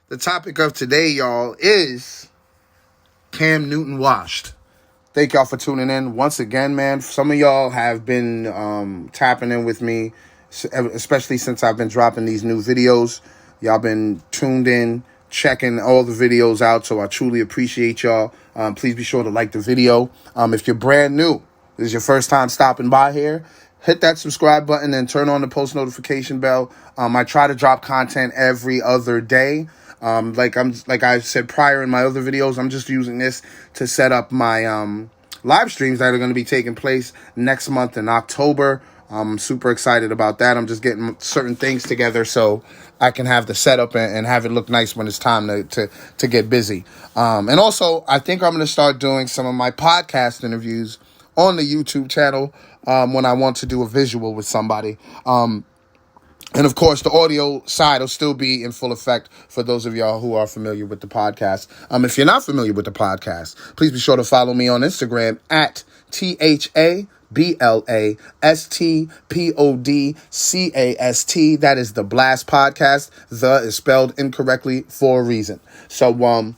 The topic of today, y'all, is Cam Newton washed. Thank y'all for tuning in once again, man. Some of y'all have been tapping in with me, especially since I've been dropping these new videos. Y'all been tuned in, checking all the videos out, so I truly appreciate y'all. Please be sure to like the video. If you're brand new, this is your first time stopping by here, hit that subscribe button and turn on the post notification bell. I try to drop content every other day. Like I said prior in my other videos, I'm just using this to set up my live streams that are going to be taking place next month in October. I'm super excited about that. I'm just getting certain things together so I can have the setup and have it look nice when it's time to get busy. And also, I think I'm going to start doing some of my podcast interviews on the YouTube channel when I want to do a visual with somebody. And of course, the audio side will still be in full effect for those of y'all who are familiar with the podcast. If you're not familiar with the podcast, please be sure to follow me on Instagram at THABLASTPODCAST. That is the Blast Podcast. The is spelled incorrectly for a reason. So,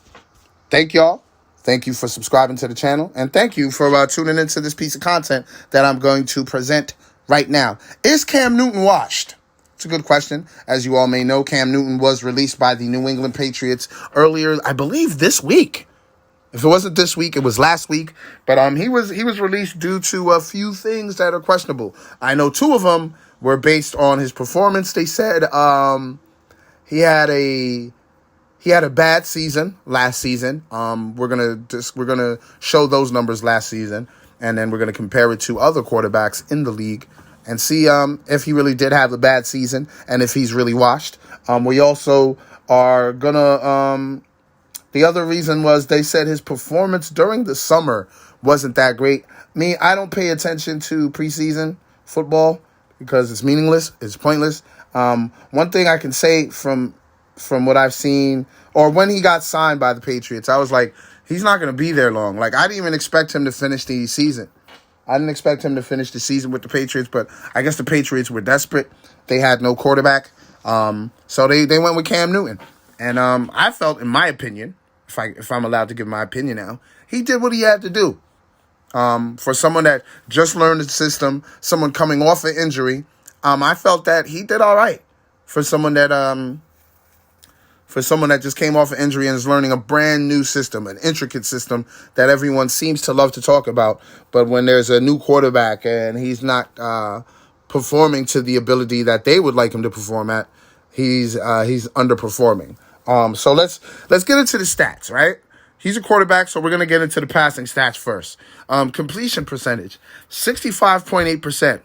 thank y'all. Thank you for subscribing to the channel. And thank you for tuning into this piece of content that I'm going to present right now. Is Cam Newton washed? It's a good question. As you all may know, Cam Newton was released by the New England Patriots earlier, I believe this week. If it wasn't this week, it was last week. But he was released due to a few things that are questionable. I know two of them were based on his performance. They said he had a bad season last season. We're gonna show those numbers last season, and then we're gonna compare it to other quarterbacks in the league and see if he really did have a bad season and if he's really washed. We also are gonna. The other reason was they said his performance during the summer wasn't that great. I don't pay attention to preseason football because it's meaningless. It's pointless. One thing I can say from what I've seen, or when he got signed by the Patriots, I was like, he's not going to be there long. Like, I didn't even expect him to finish the season. I didn't expect him to finish the season with the Patriots, but I guess the Patriots were desperate. They had no quarterback. So they went with Cam Newton. And I felt, in my opinion, if I'm allowed to give my opinion now, he did what he had to do. For someone that just learned the system, someone coming off an injury, I felt that he did all right. For someone that just came off an injury and is learning a brand new system, an intricate system that everyone seems to love to talk about. But when there's a new quarterback and he's not performing to the ability that they would like him to perform at, he's underperforming. So let's get into the stats, right? He's a quarterback, so we're going to get into the passing stats first. Completion percentage, 65.8%.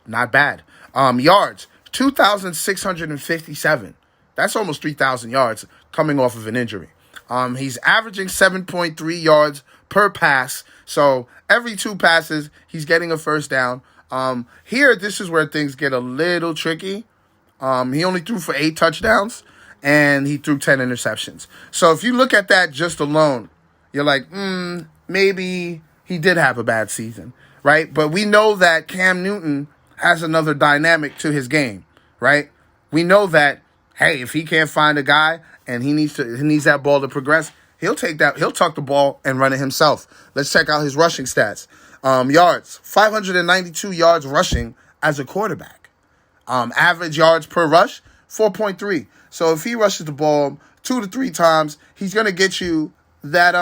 Not bad. Yards, 2,657. That's almost 3,000 yards coming off of an injury. He's averaging 7.3 yards per pass. So every two passes, he's getting a first down. Here, this is where things get a little tricky. He only threw for 8 touchdowns, and he threw 10 interceptions. So if you look at that just alone, you're like, maybe he did have a bad season, right? But we know that Cam Newton has another dynamic to his game, right? We know that, hey, if he can't find a guy and he needs that ball to progress, he'll take that. He'll tuck the ball and run it himself. Let's check out his rushing stats. Yards, 592 yards rushing as a quarterback. Average yards per rush, 4.3. So if he rushes the ball 2 to 3 times, he's gonna get you that.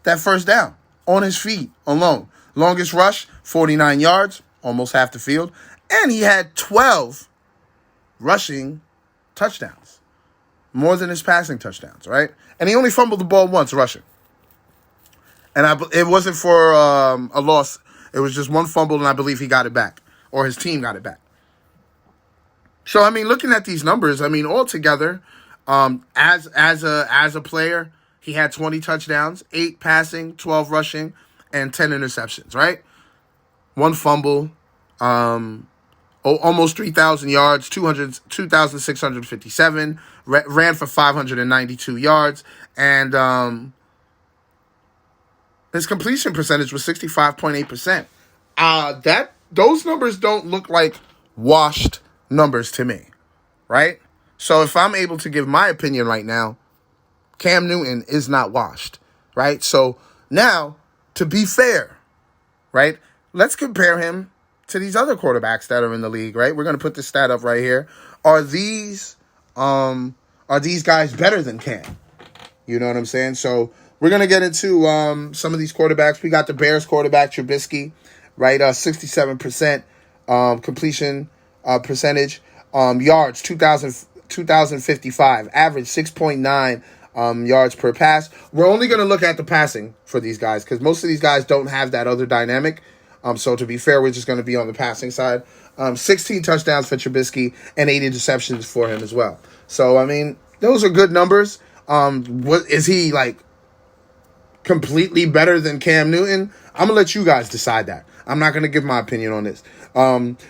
That first down on his feet alone. Longest rush, 49 yards, almost half the field. And he had 12 rushing touchdowns. More than his passing touchdowns, right? And he only fumbled the ball once rushing. And it wasn't for a loss. It was just one fumble, and I believe he got it back. Or his team got it back. So, looking at these numbers, altogether, as a player, he had 20 touchdowns, 8 passing, 12 rushing, and 10 interceptions, right? 1 fumble, almost 3,000 yards, 2,657, ran for 592 yards, and his completion percentage was 65.8%. Those numbers don't look like washed numbers to me. right? So if I'm able to give my opinion right now, Cam Newton is not washed, right? So now, to be fair, right, let's compare him to these other quarterbacks that are in the league, right? We're going to put this stat up right here. Are these guys better than Cam? You know what I'm saying? So we're going to get into some of these quarterbacks. We got the Bears quarterback, Trubisky, right? 67% completion percentage. Yards, 2,055. Average, 6.9 yards per pass. We're only going to look at the passing for these guys because most of these guys don't have that other dynamic. So to be fair, we're just going to be on the passing side. 16 touchdowns for Trubisky and 8 interceptions for him as well. So, I mean, those are good numbers. What is he like completely better than Cam Newton? I'm gonna let you guys decide that. I'm not gonna give my opinion on this.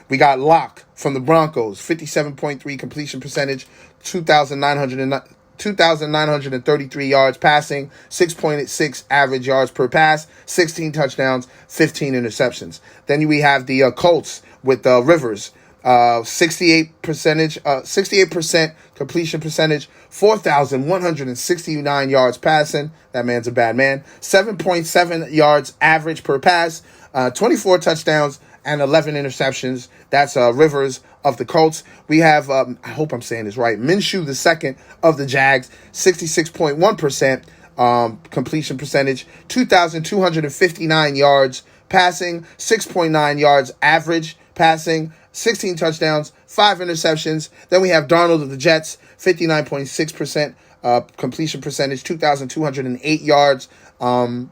We got Locke from the Broncos, 57.3 completion percentage, 2,933 yards passing, 6.6 average yards per pass, 16 touchdowns, 15 interceptions. Then we have the Colts with Rivers. 68% completion percentage, 4,169 yards passing. That man's a bad man. 7.7 yards average per pass, 24 touchdowns and 11 interceptions. That's Rivers of the Colts. We have, I hope I'm saying this right, Minshew II of the Jags, 66.1% completion percentage, 2,259 yards passing, 6.9 yards average passing, 16 touchdowns, 5 interceptions. Then we have Darnold of the Jets, 59.6% completion percentage, 2,208 yards passing,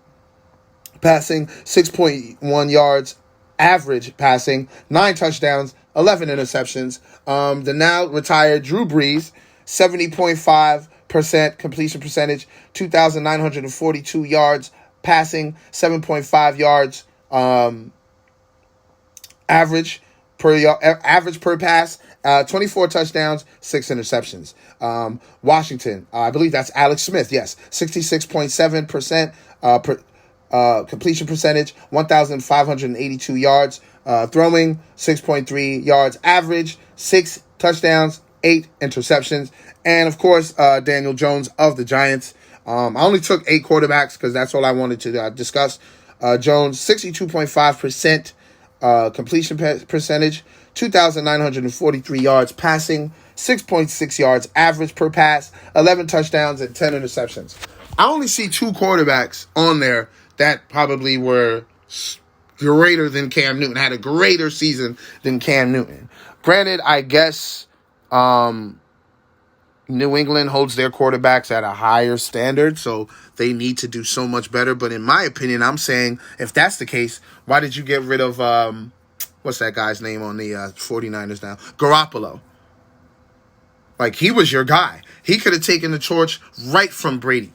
6.1 yards average passing, 9 touchdowns, 11 interceptions. The now retired Drew Brees, 70.5% completion percentage, 2,942 yards passing, 7.5 yards average per pass, 24 touchdowns, 6 interceptions. Washington, I believe that's Alex Smith, yes, 66.7% completion percentage, 1,582 yards, throwing, 6.3 yards average, 6 touchdowns, 8 interceptions. And, of course, Daniel Jones of the Giants. I only took 8 quarterbacks because that's all I wanted to discuss. Jones, 62.5% completion percentage, 2,943 yards passing, 6.6 yards average per pass, 11 touchdowns, and 10 interceptions. I only see 2 quarterbacks on there that probably were greater than Cam Newton, had a greater season than Cam Newton. Granted, I guess New England holds their quarterbacks at a higher standard, so they need to do so much better. But in my opinion, I'm saying if that's the case, why did you get rid of, what's that guy's name on the 49ers now? Garoppolo. Like, he was your guy. He could have taken the torch right from Brady.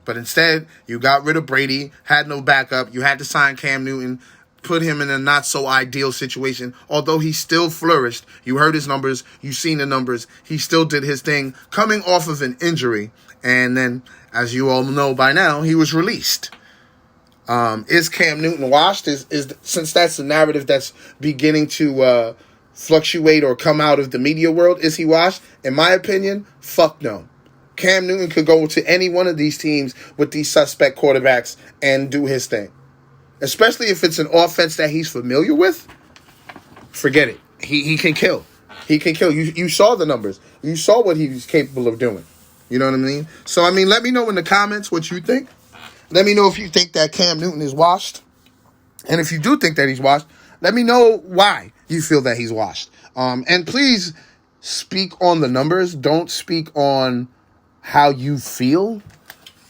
But instead, you got rid of Brady, had no backup. You had to sign Cam Newton, put him in a not-so-ideal situation. Although he still flourished. You heard his numbers. You've seen the numbers. He still did his thing coming off of an injury. And then, as you all know by now, he was released. Is Cam Newton washed? Since that's the narrative that's beginning to fluctuate or come out of the media world, is he washed? In my opinion, fuck no. Cam Newton could go to any one of these teams with these suspect quarterbacks and do his thing. Especially if it's an offense that he's familiar with. Forget it. He can kill. He can kill. You saw the numbers. You saw what he was capable of doing. You know what I mean? So, I mean, let me know in the comments what you think. Let me know if you think that Cam Newton is washed. And if you do think that he's washed, let me know why you feel that he's washed. And please speak on the numbers. Don't speak on how you feel.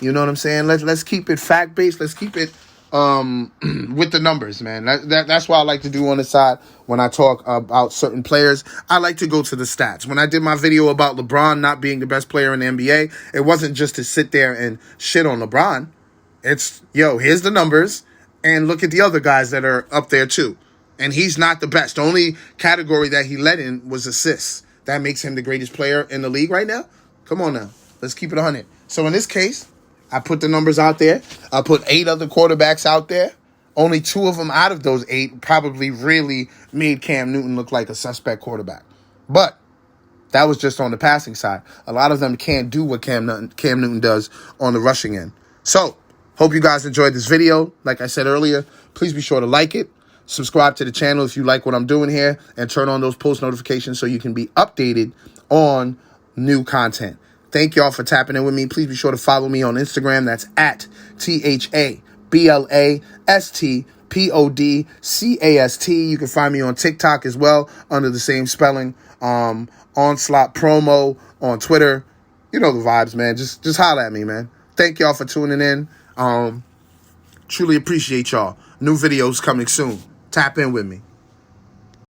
You know what I'm saying? Let's keep it fact-based. Let's keep it with the numbers, man. That's what I like to do on the side when I talk about certain players. I like to go to the stats. When I did my video about LeBron not being the best player in the NBA, it wasn't just to sit there and shit on LeBron. It's, here's the numbers, and look at the other guys that are up there too. And he's not the best. The only category that he led in was assists. That makes him the greatest player in the league right now? Come on now. Let's keep it 100. So in this case, I put the numbers out there. I put 8 other quarterbacks out there. Only 2 of them out of those 8 probably really made Cam Newton look like a suspect quarterback. But That was just on the passing side. A lot of them can't do what Cam Newton does on the rushing end. So, hope you guys enjoyed this video. Like I said earlier, please be sure to like it. Subscribe to the channel if you like what I'm doing here. And turn on those post notifications so you can be updated on new content. Thank y'all for tapping in with me. Please be sure to follow me on Instagram. That's at THABLASTPODCAST. You can find me on TikTok as well under the same spelling. Onslaught Promo on Twitter. You know the vibes, man. Just holler at me, man. Thank y'all for tuning in. Truly appreciate y'all. New videos coming soon. Tap in with me.